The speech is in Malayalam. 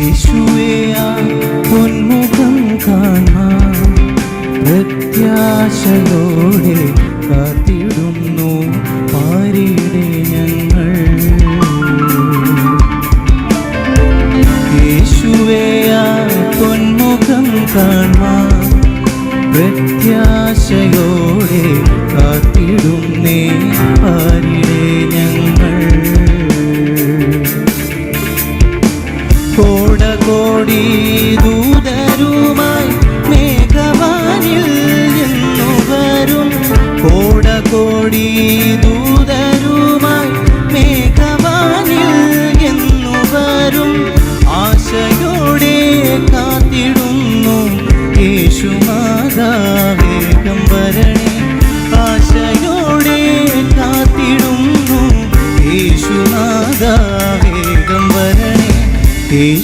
യേശുവേ ആ പൊന്മുഖം കാണാൻ പ്രത്യാശയോടെ കാത്തിടുന്നു പാരിടെ ഞങ്ങൾ. യേശുവേ ആ പൊന്മുഖം കാണാൻ പ്രത്യാശയോടെ കാത്തിടുന്നേ പാരിടെ ഞങ്ങൾ. കോടി ദൂതരുമായി മേഘവാനിൽ നിന്നു വരും, കോടി